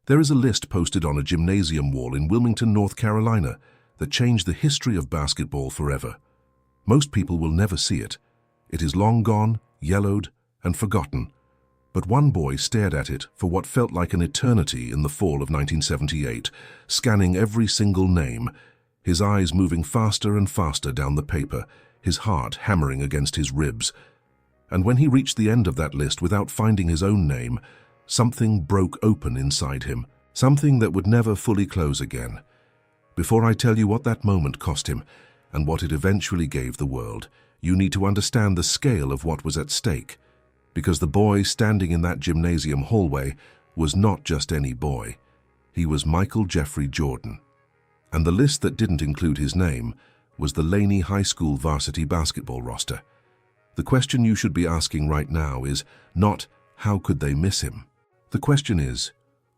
There is a list posted on a gymnasium wall in Wilmington, North Carolina, that changed the history of basketball forever. Most people will never see it. It is long gone, yellowed, and forgotten. But one boy stared at it for what felt like an eternity in the fall of 1978, scanning every single name, his eyes moving faster and faster down the paper, his heart hammering against his ribs. And when he reached the end of that list without finding his own name, something broke open inside him, something that would never fully close again. Before I tell you what that moment cost him and what it eventually gave the world, you need to understand the scale of what was at stake. Because the boy standing in that gymnasium hallway was not just any boy. He was Michael Jeffrey Jordan. And the list that didn't include his name was the Laney High School varsity basketball roster. The question you should be asking right now is not, how could they miss him? The question is,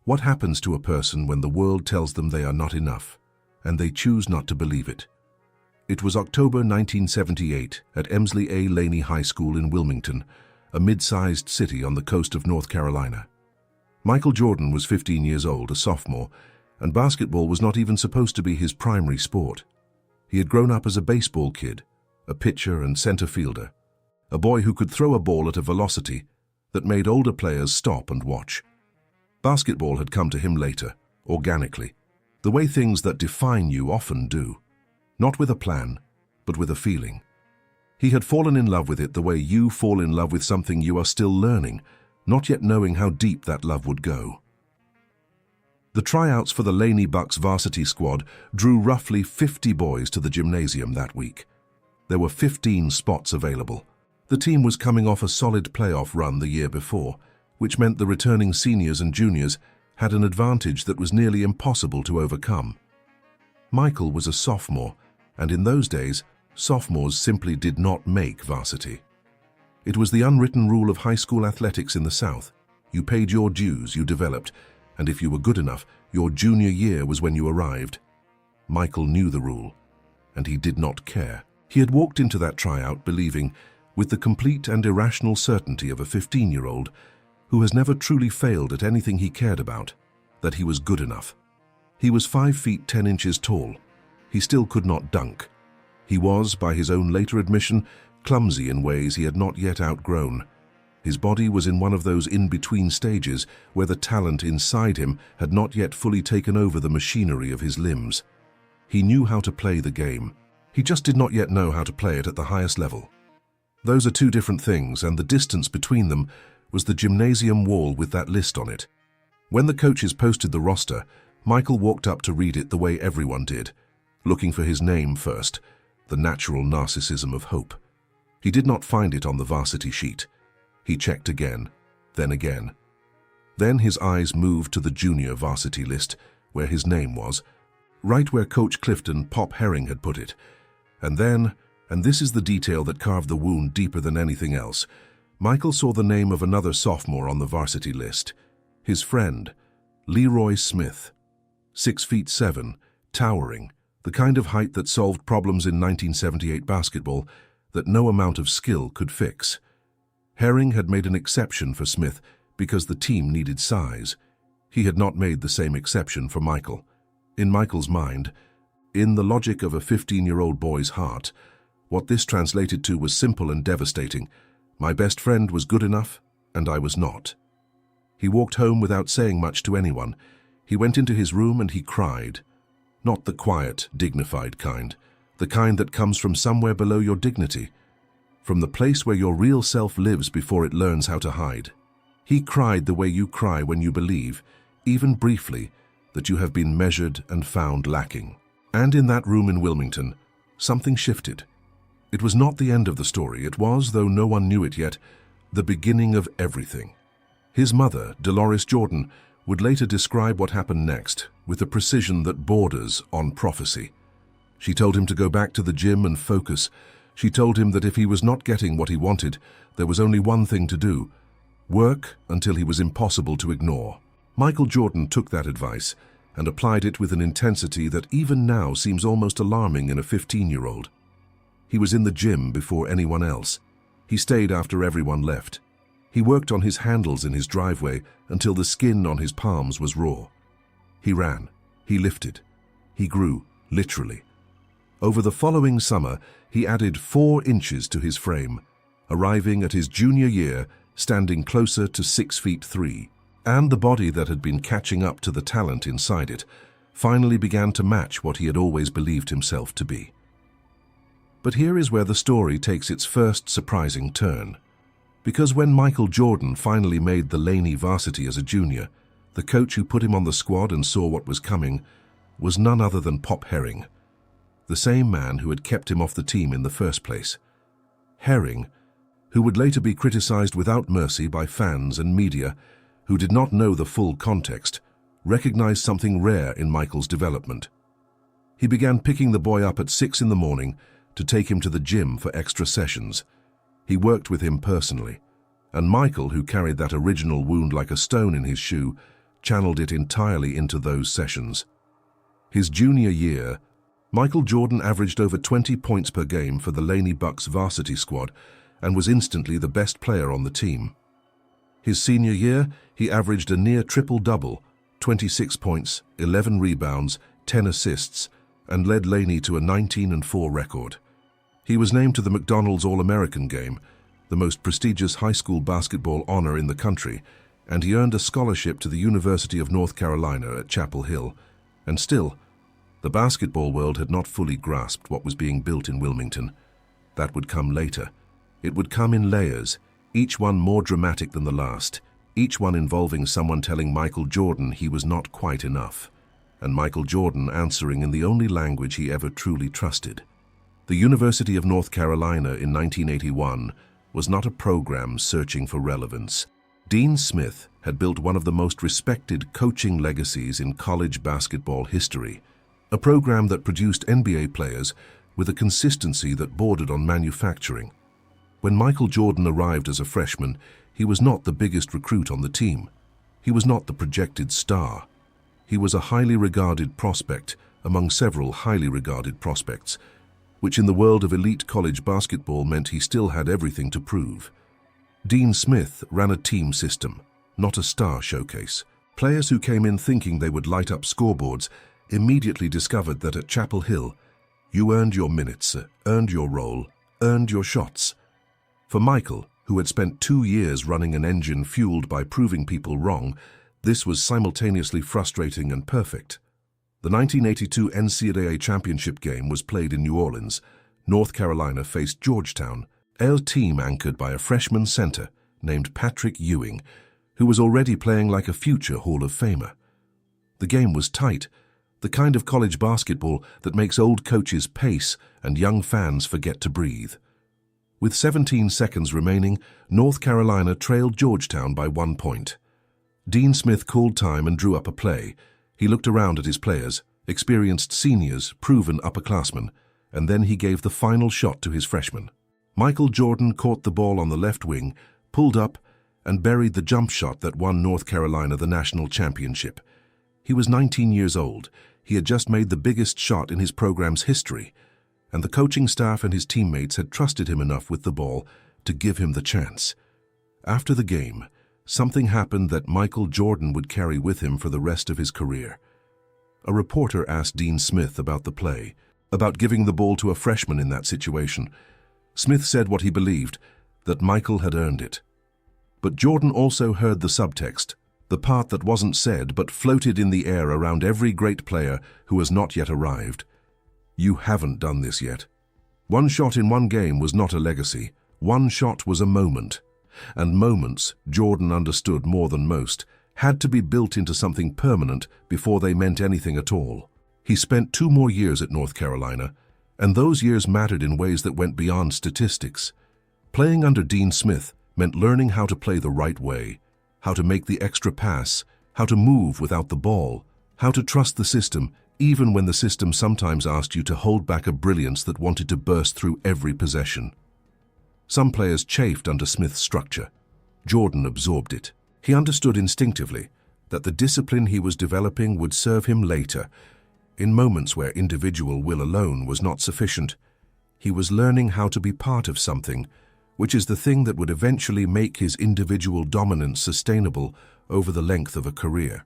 what happens to a person when the world tells them they are not enough, and they choose not to believe it? It was October 1978 at Emsley A. Laney High School in Wilmington, a mid-sized city on the coast of North Carolina. Michael Jordan was 15 years old, a sophomore, and basketball was not even supposed to be his primary sport. He had grown up as a baseball kid, a pitcher and center fielder, a boy who could throw a ball at a velocity that made older players stop and watch. Basketball had come to him later, organically, the way things that define you often do, not with a plan, but with a feeling. He had fallen in love with it the way you fall in love with something you are still learning, not yet knowing how deep that love would go. The tryouts for the Laney Bucks varsity squad drew roughly 50 boys to the gymnasium that week. There were 15 spots available. The team was coming off a solid playoff run the year before, which meant the returning seniors and juniors had an advantage that was nearly impossible to overcome. Michael was a sophomore, and in those days, sophomores simply did not make varsity. It was the unwritten rule of high school athletics in the South. You paid your dues, you developed, and if you were good enough, your junior year was when you arrived. Michael knew the rule, and he did not care. He had walked into that tryout believing, with the complete and irrational certainty of a 15-year-old who has never truly failed at anything he cared about, that he was good enough. He was 5 feet 10 inches tall. He still could not dunk. He was, by his own later admission, clumsy in ways he had not yet outgrown. His body was in one of those in-between stages where the talent inside him had not yet fully taken over the machinery of his limbs. He knew how to play the game. He just did not yet know how to play it at the highest level. Those are two different things, and the distance between them was the gymnasium wall with that list on it. When the coaches posted the roster, Michael walked up to read it the way everyone did, looking for his name first, the natural narcissism of hope. He did not find it on the varsity sheet. He checked again, then again. Then his eyes moved to the junior varsity list, where his name was, right where Coach Clifton Pop Herring had put it. And then, and this is the detail that carved the wound deeper than anything else, Michael saw the name of another sophomore on the varsity list, his friend, Leroy Smith. 6 feet 7, towering, the kind of height that solved problems in 1978 basketball that no amount of skill could fix. Herring had made an exception for Smith because the team needed size. He had not made the same exception for Michael. In Michael's mind, in the logic of a 15-year-old boy's heart, what this translated to was simple and devastating. My best friend was good enough, and I was not. He walked home without saying much to anyone. He went into his room and he cried. Not the quiet, dignified kind, the kind that comes from somewhere below your dignity, from the place where your real self lives before it learns how to hide. He cried the way you cry when you believe, even briefly, that you have been measured and found lacking. And in that room in Wilmington, something shifted. It was not the end of the story. It was, though no one knew it yet, the beginning of everything. His mother, Dolores Jordan, would later describe what happened next with a precision that borders on prophecy. She told him to go back to the gym and focus. She told him that if he was not getting what he wanted, there was only one thing to do: work until he was impossible to ignore. Michael Jordan took that advice and applied it with an intensity that even now seems almost alarming in a 15-year-old. He was in the gym before anyone else. He stayed after everyone left. He worked on his handles in his driveway until the skin on his palms was raw. He ran, he lifted, he grew, literally. Over the following summer, he added 4 inches to his frame, arriving at his junior year standing closer to 6'3", and the body that had been catching up to the talent inside it finally began to match what he had always believed himself to be. But here is where the story takes its first surprising turn. Because when Michael Jordan finally made the Laney varsity as a junior, the coach who put him on the squad and saw what was coming was none other than Pop Herring, the same man who had kept him off the team in the first place. Herring, who would later be criticized without mercy by fans and media who did not know the full context, recognized something rare in Michael's development. He began picking the boy up at 6 in the morning to take him to the gym for extra sessions. He worked with him personally, and Michael, who carried that original wound like a stone in his shoe, channeled it entirely into those sessions. His junior year, Michael Jordan averaged over 20 points per game for the Laney Bucks varsity squad and was instantly the best player on the team. His senior year, he averaged a near triple-double, 26 points, 11 rebounds, 10 assists, and led Laney to a 19-4 record. He was named to the McDonald's All-American game, the most prestigious high school basketball honor in the country, and he earned a scholarship to the University of North Carolina at Chapel Hill. And still, the basketball world had not fully grasped what was being built in Wilmington. That would come later. It would come in layers, each one more dramatic than the last, each one involving someone telling Michael Jordan he was not quite enough, and Michael Jordan answering in the only language he ever truly trusted. The University of North Carolina in 1981 was not a program searching for relevance. Dean Smith had built one of the most respected coaching legacies in college basketball history, a program that produced NBA players with a consistency that bordered on manufacturing. When Michael Jordan arrived as a freshman, he was not the biggest recruit on the team. He was not the projected star. He was a highly regarded prospect among several highly regarded prospects, which in the world of elite college basketball meant he still had everything to prove. Dean Smith ran a team system, not a star showcase. Players who came in thinking they would light up scoreboards immediately discovered that at Chapel Hill, you earned your minutes, earned your role, earned your shots. For Michael, who had spent 2 years running an engine fueled by proving people wrong, this was simultaneously frustrating and perfect. The 1982 NCAA championship game was played in New Orleans. North Carolina faced Georgetown, a team anchored by a freshman center named Patrick Ewing, who was already playing like a future Hall of Famer. The game was tight, the kind of college basketball that makes old coaches pace and young fans forget to breathe. With 17 seconds remaining, North Carolina trailed Georgetown by 1 point. Dean Smith called time and drew up a play. He looked around at his players, experienced seniors, proven upperclassmen, and then he gave the final shot to his freshmen. Michael Jordan caught the ball on the left wing, pulled up, and buried the jump shot that won North Carolina the national championship. He was 19 years old. He had just made the biggest shot in his program's history, and the coaching staff and his teammates had trusted him enough with the ball to give him the chance. After the game, something happened that Michael Jordan would carry with him for the rest of his career. A reporter asked Dean Smith about the play, about giving the ball to a freshman in that situation. Smith said what he believed, that Michael had earned it. But Jordan also heard the subtext, the part that wasn't said but floated in the air around every great player who has not yet arrived. You haven't done this yet. One shot in one game was not a legacy. One shot was a moment. And moments, Jordan understood more than most, had to be built into something permanent before they meant anything at all. He spent 2 more years at North Carolina, and those years mattered in ways that went beyond statistics. Playing under Dean Smith meant learning how to play the right way, how to make the extra pass, how to move without the ball, how to trust the system, even when the system sometimes asked you to hold back a brilliance that wanted to burst through every possession. Some players chafed under Smith's structure. Jordan absorbed it. He understood instinctively that the discipline he was developing would serve him later. In moments where individual will alone was not sufficient, he was learning how to be part of something, which is the thing that would eventually make his individual dominance sustainable over the length of a career.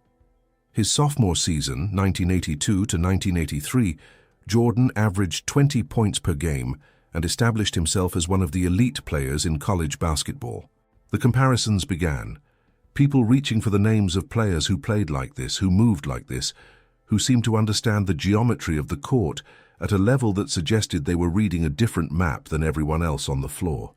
His sophomore season, 1982 to 1983, Jordan averaged 20 points per game and established himself as one of the elite players in college basketball. The comparisons began. People reaching for the names of players who played like this, who moved like this, who seemed to understand the geometry of the court at a level that suggested they were reading a different map than everyone else on the floor.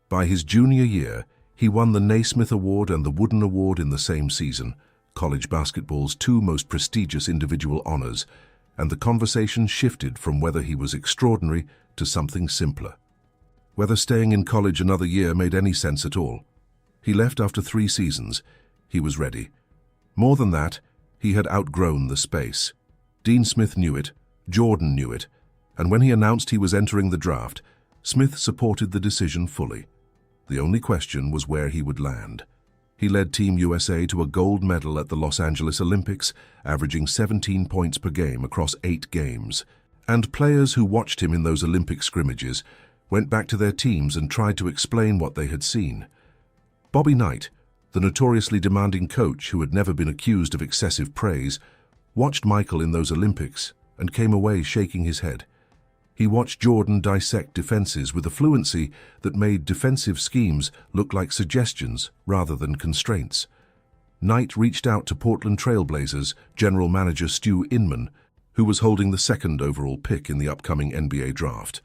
By his junior year, he won the Naismith Award and the Wooden Award in the same season, college basketball's two most prestigious individual honors, and the conversation shifted from whether he was extraordinary to something simpler. Whether staying in college another year made any sense at all. He left after 3 seasons. He was ready. More than that, he had outgrown the space. Dean Smith knew it, Jordan knew it, and when he announced he was entering the draft, Smith supported the decision fully. The only question was where he would land. He led Team USA to a gold medal at the Los Angeles Olympics, averaging 17 points per game across 8 games. And players who watched him in those Olympic scrimmages went back to their teams and tried to explain what they had seen. Bobby Knight, the notoriously demanding coach who had never been accused of excessive praise, watched Michael in those Olympics and came away shaking his head. He watched Jordan dissect defenses with a fluency that made defensive schemes look like suggestions rather than constraints. Knight reached out to Portland Trail Blazers general manager Stu Inman, who was holding the 2nd overall pick in the upcoming NBA draft.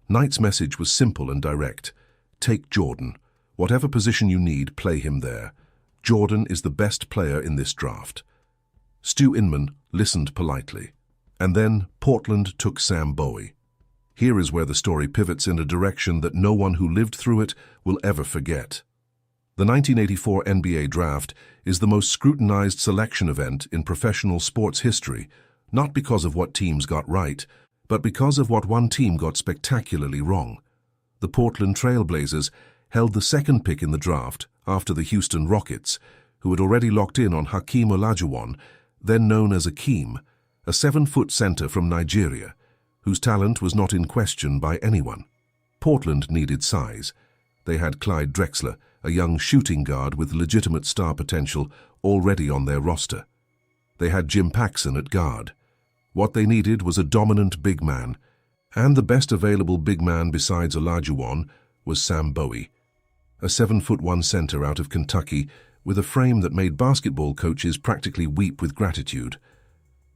Knight's message was simple and direct. Take Jordan. Whatever position you need, play him there. Jordan is the best player in this draft. Stu Inman listened politely. And then Portland took Sam Bowie. Here is where the story pivots in a direction that no one who lived through it will ever forget. The 1984 NBA Draft is the most scrutinized selection event in professional sports history, not because of what teams got right, but because of what one team got spectacularly wrong. The Portland Trail Blazers held the 2nd pick in the draft after the Houston Rockets, who had already locked in on Hakeem Olajuwon, then known as Akeem, a 7-foot center from Nigeria, whose talent was not in question by anyone. Portland needed size. They had Clyde Drexler, a young shooting guard with legitimate star potential, already on their roster. They had Jim Paxson at guard. What they needed was a dominant big man, and the best available big man besides Olajuwon was Sam Bowie, a 7'1" center out of Kentucky with a frame that made basketball coaches practically weep with gratitude.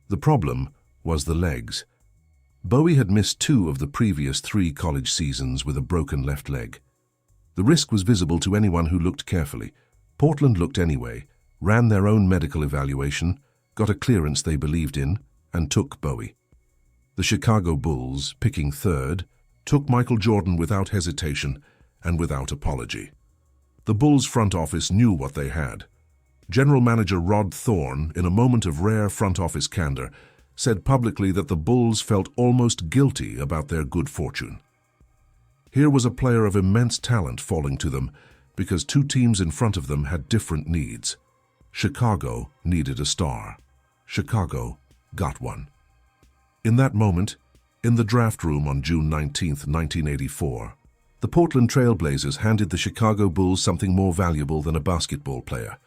The problem was the legs. Bowie had missed 2 of the previous 3 college seasons with a broken left leg. The risk was visible to anyone who looked carefully. Portland looked anyway, ran their own medical evaluation, got a clearance they believed in, and took Bowie. The Chicago Bulls, picking 3rd, took Michael Jordan without hesitation and without apology. The Bulls' front office knew what they had. General Manager Rod Thorne, in a moment of rare front office candor, said publicly that the Bulls felt almost guilty about their good fortune. Here was a player of immense talent falling to them because 2 teams in front of them had different needs. Chicago needed a star. Chicago got one. In that moment, in the draft room on June 19, 1984, the Portland Trail Blazers handed the Chicago Bulls something more valuable than a basketball player.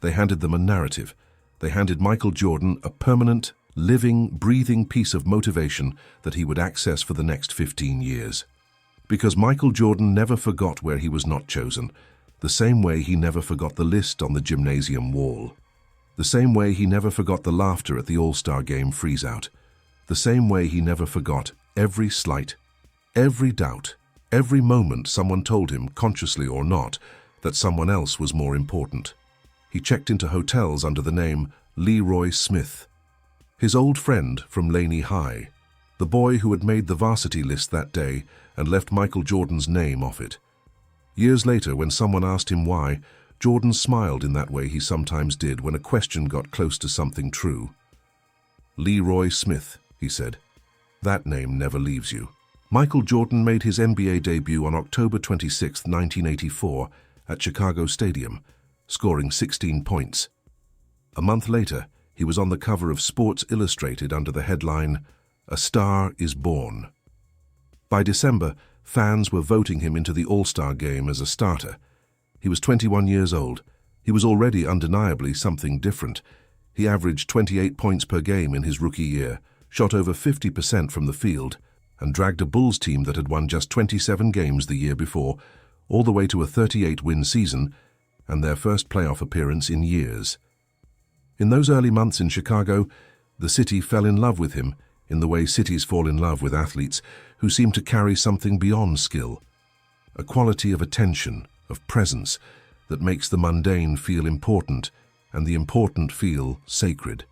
They handed them a narrative. They handed Michael Jordan a permanent, living, breathing piece of motivation that he would access for the next 15 years. Because Michael Jordan never forgot where he was not chosen, the same way he never forgot the list on the gymnasium wall. The same way he never forgot the laughter at the All-Star Game freeze-out. The same way he never forgot every slight, every doubt, every moment someone told him, consciously or not, that someone else was more important. He checked into hotels under the name Leroy Smith. His old friend from Laney High, the boy who had made the varsity list that day and left Michael Jordan's name off it. Years later, when someone asked him why, Jordan smiled in that way he sometimes did when a question got close to something true. Leroy Smith, he said. That name never leaves you. Michael Jordan made his NBA debut on October 26, 1984, at Chicago Stadium, scoring 16 points. A month later, he was on the cover of Sports Illustrated under the headline, "A Star is Born." By December, fans were voting him into the All-Star Game as a starter. He was 21 years old. He was already undeniably something different. He averaged 28 points per game in his rookie year, shot over 50% from the field, and dragged a Bulls team that had won just 27 games the year before, all the way to a 38-win season and their first playoff appearance in years. In those early months in Chicago, the city fell in love with him in the way cities fall in love with athletes who seem to carry something beyond skill, a quality of attention, of presence, that makes the mundane feel important and the important feel sacred.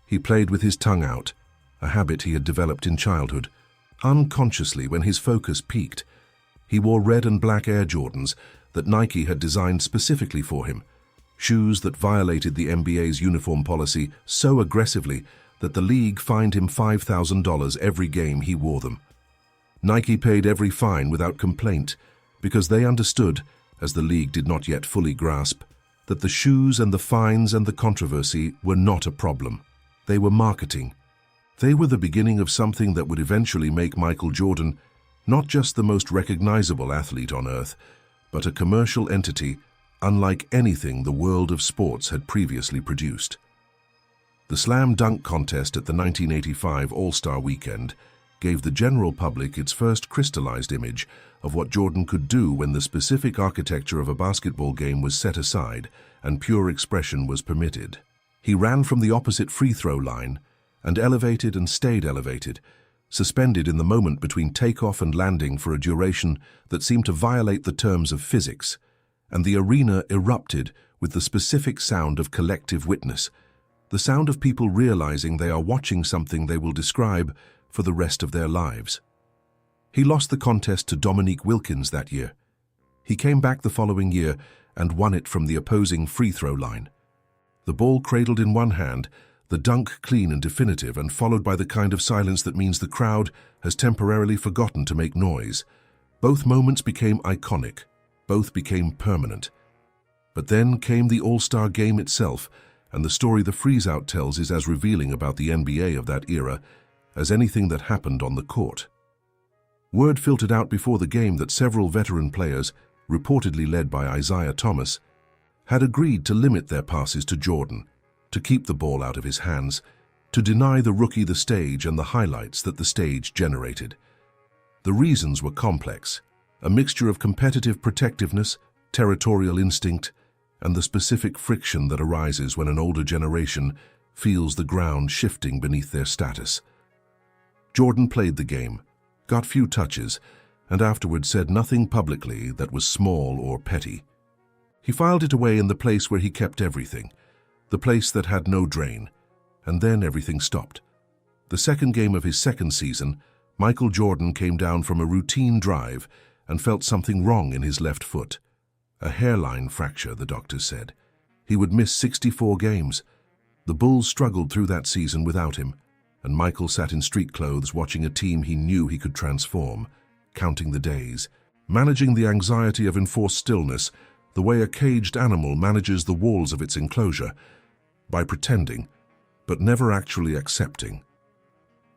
He played with his tongue out, a habit he had developed in childhood. Unconsciously, when his focus peaked, he wore red and black Air Jordans that Nike had designed specifically for him, shoes that violated the NBA's uniform policy so aggressively that the league fined him $5,000 every game he wore them. Nike paid every fine without complaint because they understood, as the league did not yet fully grasp, that the shoes and the fines and the controversy were not a problem. They were marketing. They were the beginning of something that would eventually make Michael Jordan not just the most recognizable athlete on earth, but a commercial entity unlike anything the world of sports had previously produced. The slam dunk contest at the 1985 All-Star Weekend gave the general public its first crystallized image of what Jordan could do when the specific architecture of a basketball game was set aside and pure expression was permitted. He ran from the opposite free throw line and elevated and stayed elevated, suspended in the moment between takeoff and landing for a duration that seemed to violate the terms of physics, and the arena erupted with the specific sound of collective witness, the sound of people realizing they are watching something they will describe for the rest of their lives. He lost the contest to Dominique Wilkins that year. He came back the following year and won it from the opposing free throw line. The ball cradled in one hand, the dunk clean and definitive, and followed by the kind of silence that means the crowd has temporarily forgotten to make noise. Both moments became iconic. Both became permanent. But then came the All-Star Game itself, and the story the freeze-out tells is as revealing about the NBA of that era as anything that happened on the court. Word filtered out before the game that several veteran players, reportedly led by Isaiah Thomas, had agreed to limit their passes to Jordan, to keep the ball out of his hands, to deny the rookie the stage and the highlights that the stage generated. The reasons were complex, a mixture of competitive protectiveness, territorial instinct, and the specific friction that arises when an older generation feels the ground shifting beneath their status. Jordan played the game, got few touches, and afterward said nothing publicly that was small or petty. He filed it away in the place where he kept everything, the place that had no drain, and then everything stopped. The second game of his second season, Michael Jordan came down from a routine drive and felt something wrong in his left foot. A hairline fracture, the doctors said. He would miss 64 games. The Bulls struggled through that season without him, and Michael sat in street clothes watching a team he knew he could transform, counting the days, managing the anxiety of enforced stillness, the way a caged animal manages the walls of its enclosure, by pretending, but never actually accepting.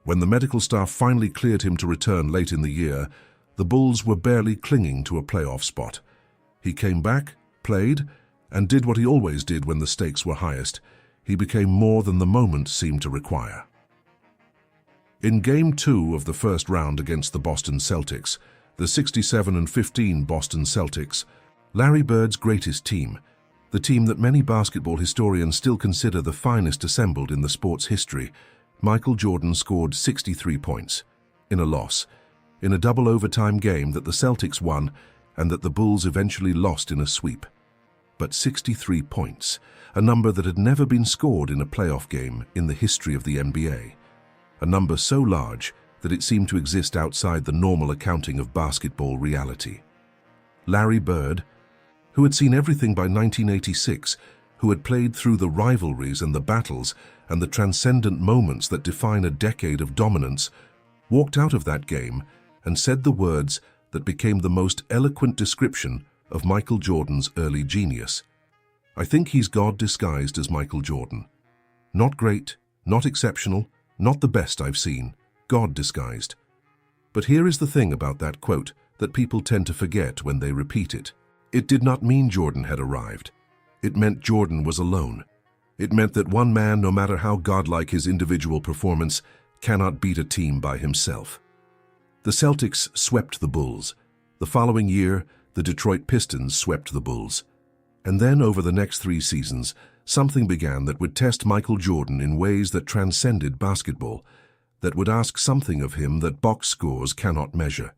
When the medical staff finally cleared him to return late in the year, the Bulls were barely clinging to a playoff spot. He came back, played, and did what he always did when the stakes were highest. He became more than the moment seemed to require. In Game 2 of the first round against the Boston Celtics, the 67-15 Boston Celtics, Larry Bird's greatest team, the team that many basketball historians still consider the finest assembled in the sport's history, Michael Jordan scored 63 points, in a loss, in a double overtime game that the Celtics won and that the Bulls eventually lost in a sweep. But 63 points, a number that had never been scored in a playoff game in the history of the NBA. A number so large that it seemed to exist outside the normal accounting of basketball reality. Larry Bird, who had seen everything by 1986, who had played through the rivalries and the battles and the transcendent moments that define a decade of dominance, walked out of that game and said the words that became the most eloquent description of Michael Jordan's early genius. I think he's God disguised as Michael Jordan. Not great, not exceptional, not the best I've seen, God disguised. But here is the thing about that quote that people tend to forget when they repeat it. It did not mean Jordan had arrived. It meant Jordan was alone. It meant that one man, no matter how godlike his individual performance, cannot beat a team by himself. The Celtics swept the Bulls. The following year, the Detroit Pistons swept the Bulls. And then, over the next 3 seasons, something began that would test Michael Jordan in ways that transcended basketball, that would ask something of him that box scores cannot measure.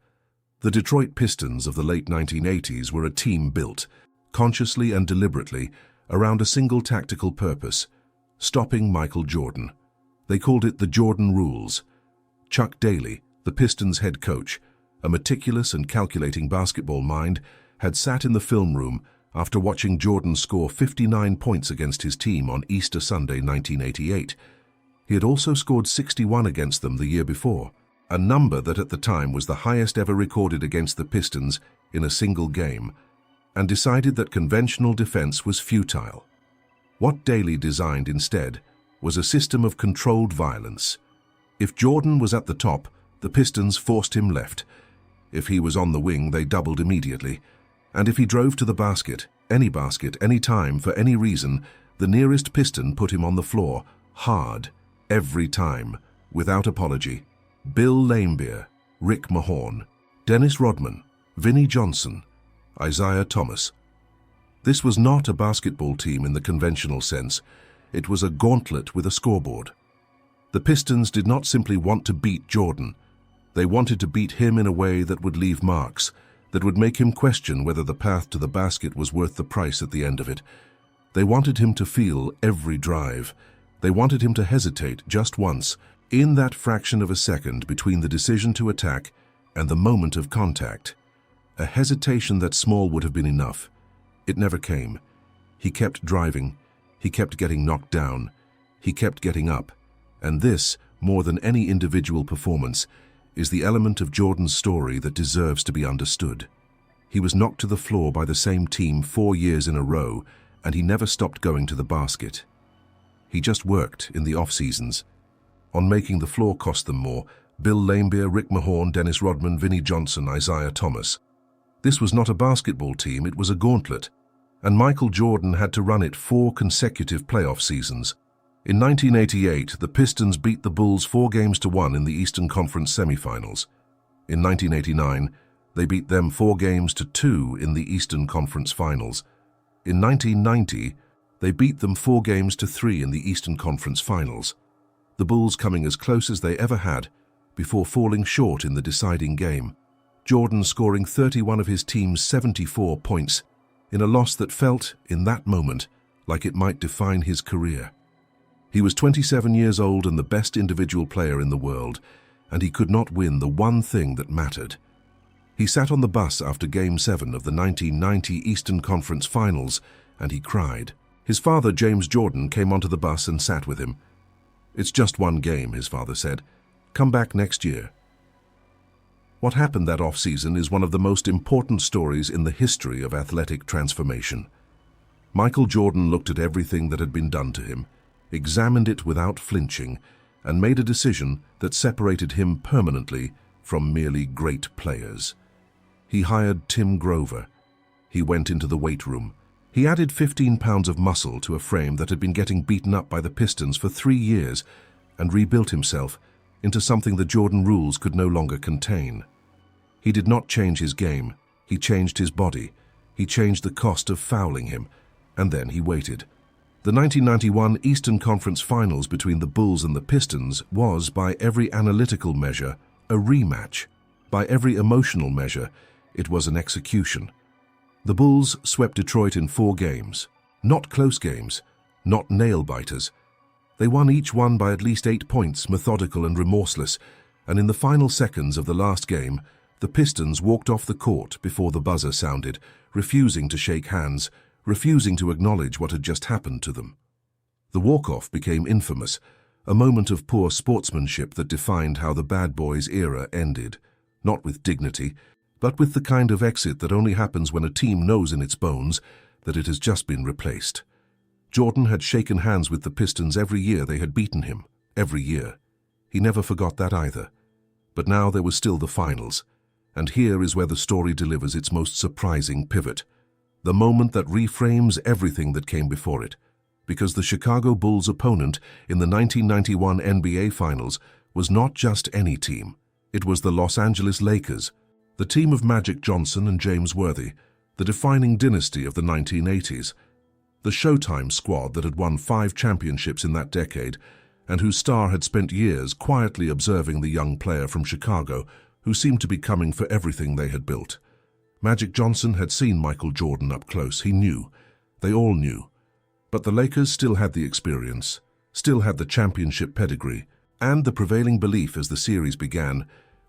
The Detroit Pistons of the late 1980s were a team built, consciously and deliberately, around a single tactical purpose: stopping Michael Jordan. They called it the Jordan Rules. Chuck Daly, the Pistons head coach, a meticulous and calculating basketball mind, had sat in the film room after watching Jordan score 59 points against his team on Easter Sunday 1988. He had also scored 61 against them the year before, a number that at the time was the highest ever recorded against the Pistons in a single game, and decided that conventional defense was futile. What Daly designed instead was a system of controlled violence. If Jordan was at the top, the Pistons forced him left. If he was on the wing, they doubled immediately. And if he drove to the basket, any time, for any reason, the nearest Piston put him on the floor, hard, every time, without apology. Bill Laimbeer, Rick Mahorn, Dennis Rodman, Vinnie Johnson, Isaiah Thomas. This was not a basketball team in the conventional sense. It was a gauntlet with a scoreboard. The Pistons did not simply want to beat Jordan. They wanted to beat him in a way that would leave marks, that would make him question whether the path to the basket was worth the price at the end of it. They wanted him to feel every drive. They wanted him to hesitate just once, in that fraction of a second between the decision to attack and the moment of contact. A hesitation that small would have been enough. It never came. He kept driving. He kept getting knocked down. He kept getting up. And this, more than any individual performance, is the element of Jordan's story that deserves to be understood. He was knocked to the floor by the same team 4 years in a row, and he never stopped going to the basket. He just worked in the off-seasons. On making the floor cost them more: Bill Laimbeer, Rick Mahorn, Dennis Rodman, Vinnie Johnson, Isaiah Thomas. This was not a basketball team, it was a gauntlet, and Michael Jordan had to run it 4 consecutive playoff seasons. In 1988, the Pistons beat the Bulls 4-1 in the Eastern Conference semifinals. In 1989, they beat them 4-2 in the Eastern Conference finals. In 1990, they beat them 4-3 in the Eastern Conference finals, the Bulls coming as close as they ever had before falling short in the deciding game, Jordan scoring 31 of his team's 74 points in a loss that felt, in that moment, like it might define his career. He was 27 years old and the best individual player in the world, and he could not win the one thing that mattered. He sat on the bus after Game 7 of the 1990 Eastern Conference Finals, and he cried. His father, James Jordan, came onto the bus and sat with him. "It's just one game," his father said. "Come back next year." What happened that off-season is one of the most important stories in the history of athletic transformation. Michael Jordan looked at everything that had been done to him, examined it without flinching, and made a decision that separated him permanently from merely great players. He hired Tim Grover. He went into the weight room. He added 15 pounds of muscle to a frame that had been getting beaten up by the Pistons for 3 years and rebuilt himself into something the Jordan rules could no longer contain. He did not change his game. He changed his body. He changed the cost of fouling him. And then he waited. The 1991 Eastern Conference Finals between the Bulls and the Pistons was, by every analytical measure, a rematch. By every emotional measure, it was an execution. The Bulls swept Detroit in 4 games. Not close games, not nail-biters. They won each one by at least 8 points, methodical and remorseless, and in the final seconds of the last game, the Pistons walked off the court before the buzzer sounded, refusing to shake hands, refusing to acknowledge what had just happened to them. The walk-off became infamous, a moment of poor sportsmanship that defined how the bad boys' era ended, not with dignity, but with the kind of exit that only happens when a team knows in its bones that it has just been replaced. Jordan had shaken hands with the Pistons every year they had beaten him, every year. He never forgot that either. But now there was still the finals, and here is where the story delivers its most surprising pivot, the moment that reframes everything that came before it. because the Chicago Bulls' opponent in the 1991 NBA Finals was not just any team. It was the Los Angeles Lakers, the team of Magic Johnson and James Worthy, the defining dynasty of the 1980s, the Showtime squad that had won 5 championships in that decade and whose star had spent years quietly observing the young player from Chicago who seemed to be coming for everything they had built. Magic Johnson had seen Michael Jordan up close. He knew. They all knew. But the Lakers still had the experience, still had the championship pedigree, and the prevailing belief as the series began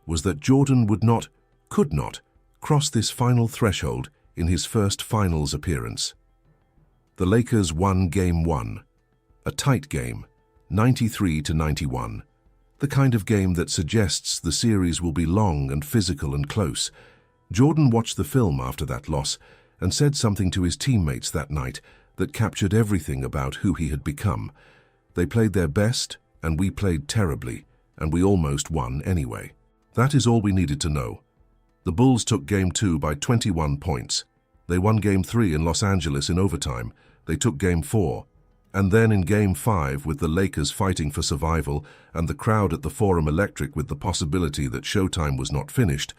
was that Jordan could not, cross this final threshold in his first finals appearance. The Lakers won Game 1, a tight game, 93-91, the kind of game that suggests the series will be long and physical and close. Jordan watched the film after that loss and said something to his teammates that night that captured everything about who he had become. They played their best, and we played terribly, and we almost won anyway. That is all we needed to know. The Bulls took Game 2 by 21 points. They won Game 3 in Los Angeles in overtime. They took Game 4. And then in Game 5, with the Lakers fighting for survival and the crowd at the Forum electric with the possibility that Showtime was not finished,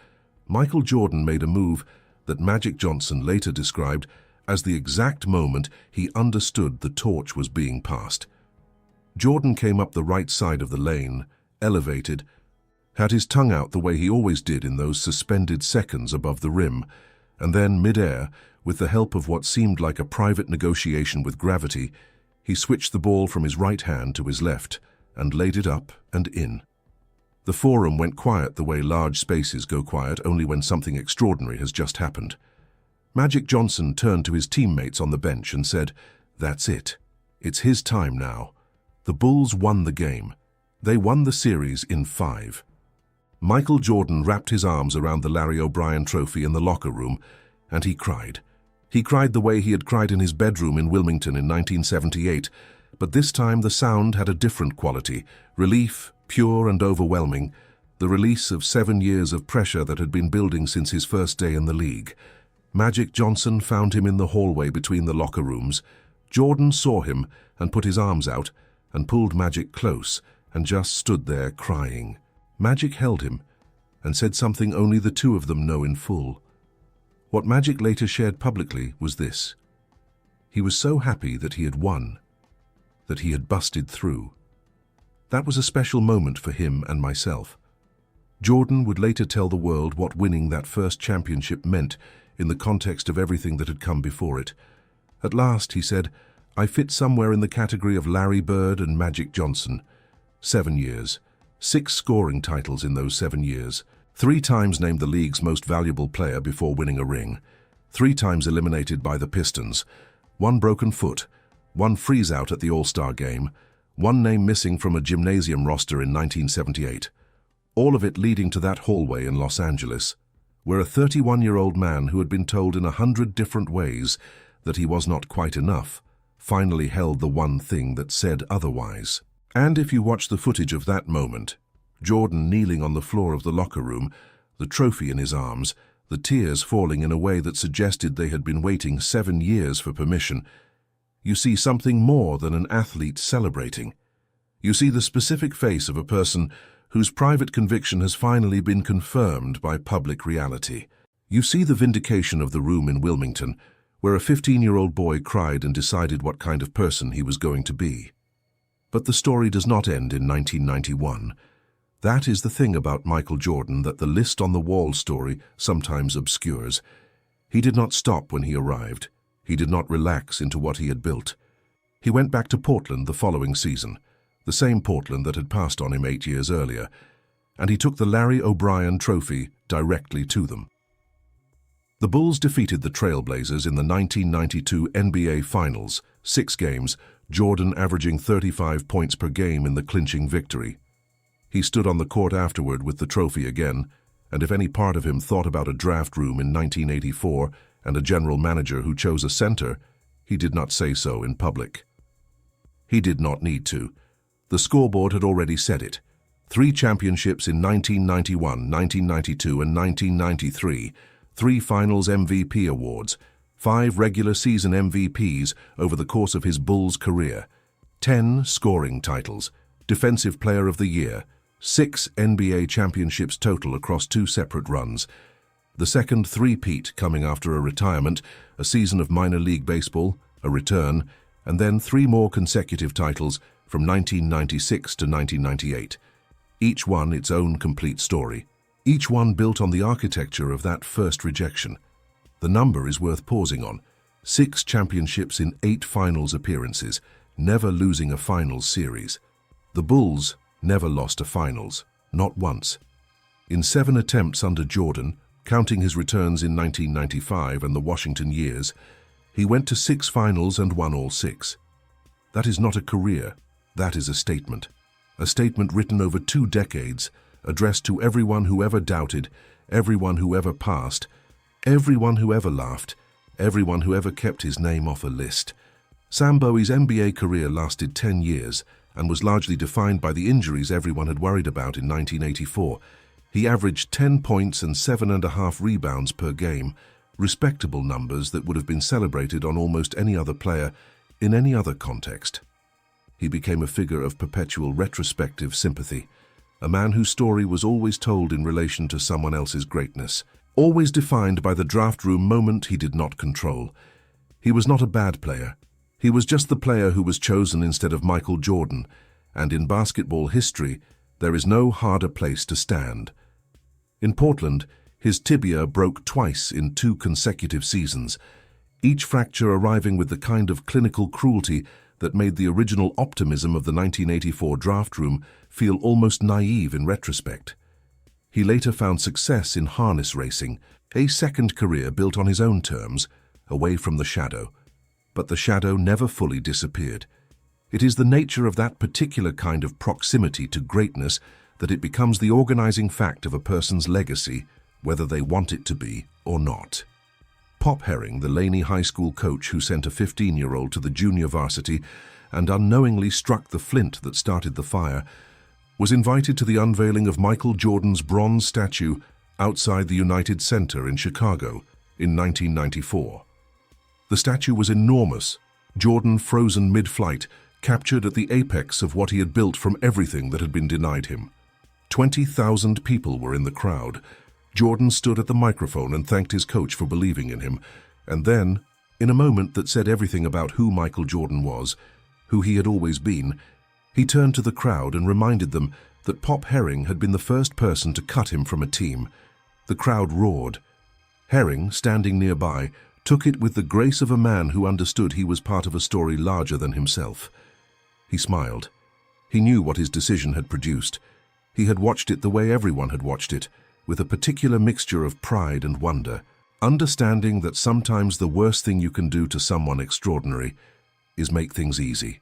Michael Jordan made a move that Magic Johnson later described as the exact moment he understood the torch was being passed. Jordan came up the right side of the lane, elevated, had his tongue out the way he always did in those suspended seconds above the rim, and then, mid-air, with the help of what seemed like a private negotiation with gravity, he switched the ball from his right hand to his left and laid it up and in. The Forum went quiet the way large spaces go quiet only when something extraordinary has just happened. Magic Johnson turned to his teammates on the bench and said, "That's it. It's his time now." The Bulls won the game. They won the series in 5. Michael Jordan wrapped his arms around the Larry O'Brien trophy in the locker room, and he cried. He cried the way he had cried in his bedroom in Wilmington in 1978, but this time the sound had a different quality, relief, pure and overwhelming, the release of 7 years of pressure that had been building since his first day in the league. Magic Johnson found him in the hallway between the locker rooms. Jordan saw him and put his arms out and pulled Magic close and just stood there crying. Magic held him and said something only the two of them know in full. What Magic later shared publicly was this: he was so happy that he had won, that he had busted through. That was a special moment for him and myself. Jordan would later tell the world what winning that first championship meant in the context of everything that had come before it. At last, he said, "I fit somewhere in the category of Larry Bird and Magic Johnson. 7 years. 6 scoring titles in those 7 years. 3 times named the league's most valuable player before winning a ring. 3 times eliminated by the Pistons. 1 broken foot. 1 freeze-out at the All-Star game. 1 name missing from a gymnasium roster in 1978. All of it leading to that hallway in Los Angeles, where a 31-year-old man who had been told in 100 different ways that he was not quite enough finally held the one thing that said otherwise." And if you watch the footage of that moment, Jordan kneeling on the floor of the locker room, the trophy in his arms, the tears falling in a way that suggested they had been waiting 7 years for permission, you see something more than an athlete celebrating. You see the specific face of a person whose private conviction has finally been confirmed by public reality. You see the vindication of the room in Wilmington, where a 15-year-old boy cried and decided what kind of person he was going to be. But the story does not end in 1991. That is the thing about Michael Jordan that the list on the wall story sometimes obscures. He did not stop when he arrived. He did not relax into what he had built. He went back to Portland the following season, the same Portland that had passed on him 8 years earlier, and he took the Larry O'Brien trophy directly to them. The Bulls defeated the Trailblazers in the 1992 NBA Finals, 6 games, Jordan averaging 35 points per game in the clinching victory. He stood on the court afterward with the trophy again, and if any part of him thought about a draft room in 1984 and a general manager who chose a center, he did not say so in public. He did not need to. The scoreboard had already said it. 3 championships in 1991, 1992, and 1993, 3 Finals MVP awards, 5 regular season MVPs over the course of his Bulls career, 10 scoring titles, Defensive Player of the Year, 6 NBA championships total across 2 separate runs. The second three-peat coming after a retirement, a season of minor league baseball, a return, and then 3 more consecutive titles from 1996 to 1998. Each one its own complete story. Each one built on the architecture of that first rejection. The number is worth pausing on. 6 championships in 8 finals appearances, never losing a finals series. The Bulls never lost a finals, not once. In 7 attempts under Jordan, counting his returns in 1995 and the Washington years, he went to 6 finals and won all 6. That is not a career, that is a statement. A statement written over 2 decades, addressed to everyone who ever doubted, everyone who ever passed, everyone who ever laughed, everyone who ever kept his name off a list. Sam Bowie's NBA career lasted 10 years and was largely defined by the injuries everyone had worried about in 1984. He averaged 10 points and 7.5 rebounds per game, respectable numbers that would have been celebrated on almost any other player in any other context. He became a figure of perpetual retrospective sympathy, a man whose story was always told in relation to someone else's greatness, always defined by the draft room moment he did not control. He was not a bad player. He was just the player who was chosen instead of Michael Jordan, and in basketball history, there is no harder place to stand. In Portland, his tibia broke twice in 2 consecutive seasons, each fracture arriving with the kind of clinical cruelty that made the original optimism of the 1984 draft room feel almost naive in retrospect. He later found success in harness racing, a second career built on his own terms, away from the shadow. But the shadow never fully disappeared. It is the nature of that particular kind of proximity to greatness that it becomes the organizing fact of a person's legacy, whether they want it to be or not. Pop Herring, the Laney High School coach who sent a 15-year-old to the junior varsity and unknowingly struck the flint that started the fire, was invited to the unveiling of Michael Jordan's bronze statue outside the United Center in Chicago in 1994. The statue was enormous, Jordan frozen mid-flight, captured at the apex of what he had built from everything that had been denied him. 20,000 people were in the crowd. Jordan stood at the microphone and thanked his coach for believing in him, and then, in a moment that said everything about who Michael Jordan was, who he had always been, he turned to the crowd and reminded them that Pop Herring had been the first person to cut him from a team. The crowd roared. Herring, standing nearby, took it with the grace of a man who understood he was part of a story larger than himself. He smiled. He knew what his decision had produced. He had watched it the way everyone had watched it, with a particular mixture of pride and wonder, understanding that sometimes the worst thing you can do to someone extraordinary is make things easy.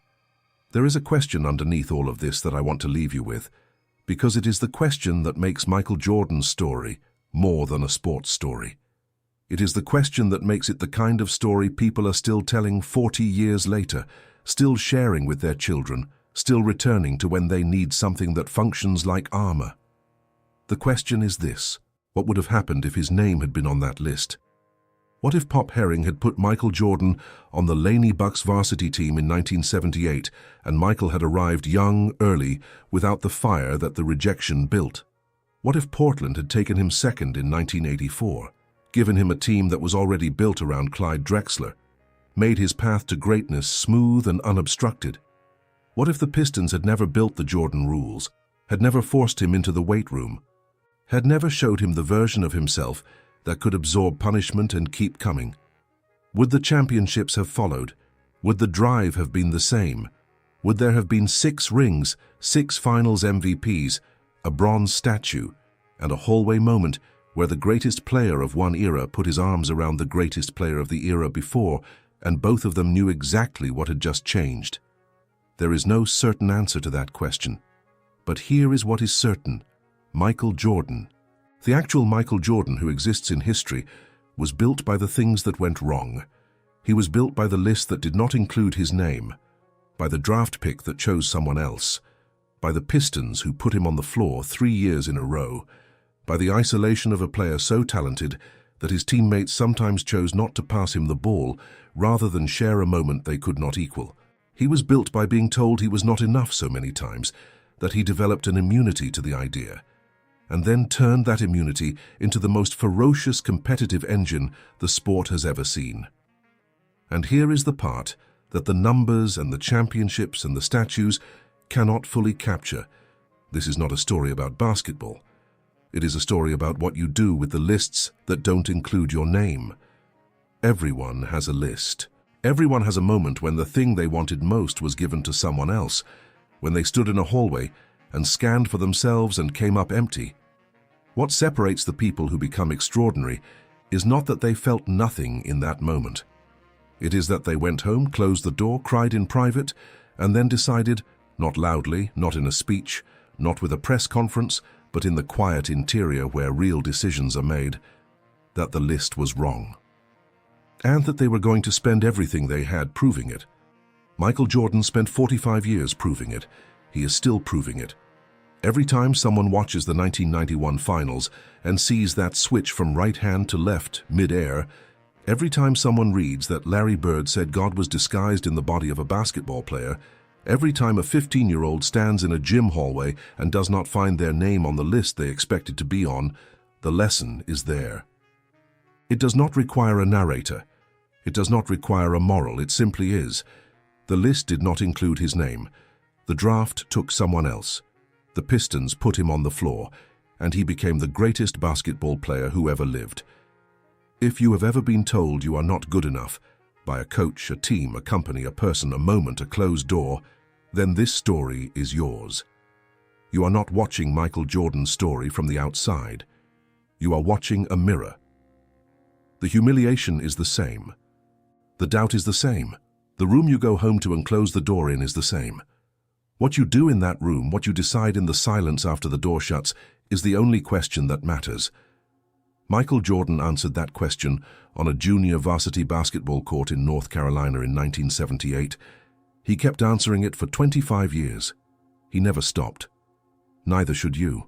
There is a question underneath all of this that I want to leave you with, because it is the question that makes Michael Jordan's story more than a sports story. It is the question that makes it the kind of story people are still telling 40 years later, still sharing with their children, still returning to when they need something that functions like armor. The question is this: what would have happened if his name had been on that list? What if Pop Herring had put Michael Jordan on the Laney Bucks varsity team in 1978 and Michael had arrived young, early, without the fire that the rejection built? What if Portland had taken him second in 1984, given him a team that was already built around Clyde Drexler, made his path to greatness smooth and unobstructed? What if the Pistons had never built the Jordan rules, had never forced him into the weight room, had never showed him the version of himself that could absorb punishment and keep coming? Would the championships have followed? Would the drive have been the same? Would there have been 6 rings, 6 finals MVPs, a bronze statue, and a hallway moment where the greatest player of one era put his arms around the greatest player of the era before, and both of them knew exactly what had just changed? There is no certain answer to that question. But here is what is certain. Michael Jordan, the actual Michael Jordan who exists in history, was built by the things that went wrong. He was built by the list that did not include his name, by the draft pick that chose someone else, by the Pistons who put him on the floor 3 years in a row, by the isolation of a player so talented that his teammates sometimes chose not to pass him the ball rather than share a moment they could not equal. He was built by being told he was not enough so many times that he developed an immunity to the idea, and then turned that immunity into the most ferocious competitive engine the sport has ever seen. And here is the part that the numbers and the championships and the statues cannot fully capture. This is not a story about basketball. It is a story about what you do with the lists that don't include your name. Everyone has a list. Everyone has a moment when the thing they wanted most was given to someone else, when they stood in a hallway and scanned for themselves and came up empty. What separates the people who become extraordinary is not that they felt nothing in that moment. It is that they went home, closed the door, cried in private, and then decided, not loudly, not in a speech, not with a press conference, but in the quiet interior where real decisions are made, that the list was wrong. And that they were going to spend everything they had proving it. Michael Jordan spent 45 years proving it. He is still proving it. Every time someone watches the 1991 finals and sees that switch from right hand to left mid-air, every time someone reads that Larry Bird said God was disguised in the body of a basketball player, every time a 15-year-old stands in a gym hallway and does not find their name on the list they expected to be on, the lesson is there. It does not require a narrator. It does not require a moral. It simply is. The list did not include his name. The draft took someone else. The Pistons put him on the floor, and he became the greatest basketball player who ever lived. If you have ever been told you are not good enough by a coach, a team, a company, a person, a moment, a closed door, then this story is yours. You are not watching Michael Jordan's story from the outside. You are watching a mirror. The humiliation is the same. The doubt is the same. The room you go home to and close the door in is the same. What you do in that room, what you decide in the silence after the door shuts, is the only question that matters. Michael Jordan answered that question on a junior varsity basketball court in North Carolina in 1978. He kept answering it for 25 years. He never stopped. Neither should you.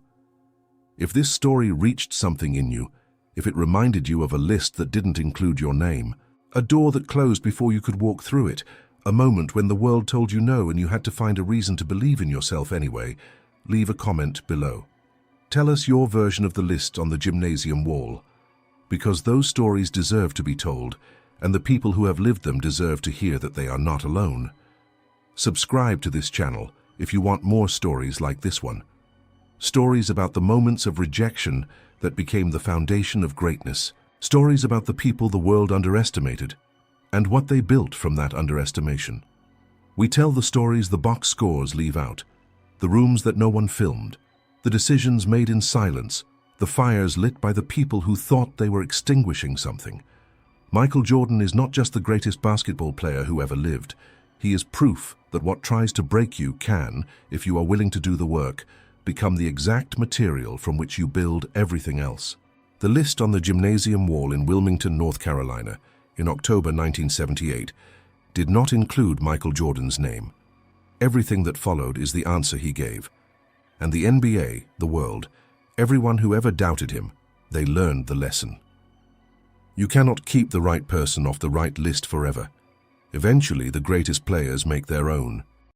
If this story reached something in you, if it reminded you of a list that didn't include your name, a door that closed before you could walk through it, a moment when the world told you no and you had to find a reason to believe in yourself anyway, leave a comment below. Tell us your version of the list on the gymnasium wall, because those stories deserve to be told, and the people who have lived them deserve to hear that they are not alone. Subscribe to this channel if you want more stories like this one. Stories about the moments of rejection that became the foundation of greatness. Stories about the people the world underestimated, and what they built from that underestimation. We tell the stories the box scores leave out, the rooms that no one filmed, the decisions made in silence, the fires lit by the people who thought they were extinguishing something. Michael Jordan is not just the greatest basketball player who ever lived. He is proof that what tries to break you can, if you are willing to do the work, become the exact material from which you build everything else. The list on the gymnasium wall in Wilmington, North Carolina, in October 1978, did not include Michael Jordan's name. Everything that followed is the answer he gave. And the NBA, the world, everyone who ever doubted him, they learned the lesson. You cannot keep the right person off the right list forever. Eventually, the greatest players make their own.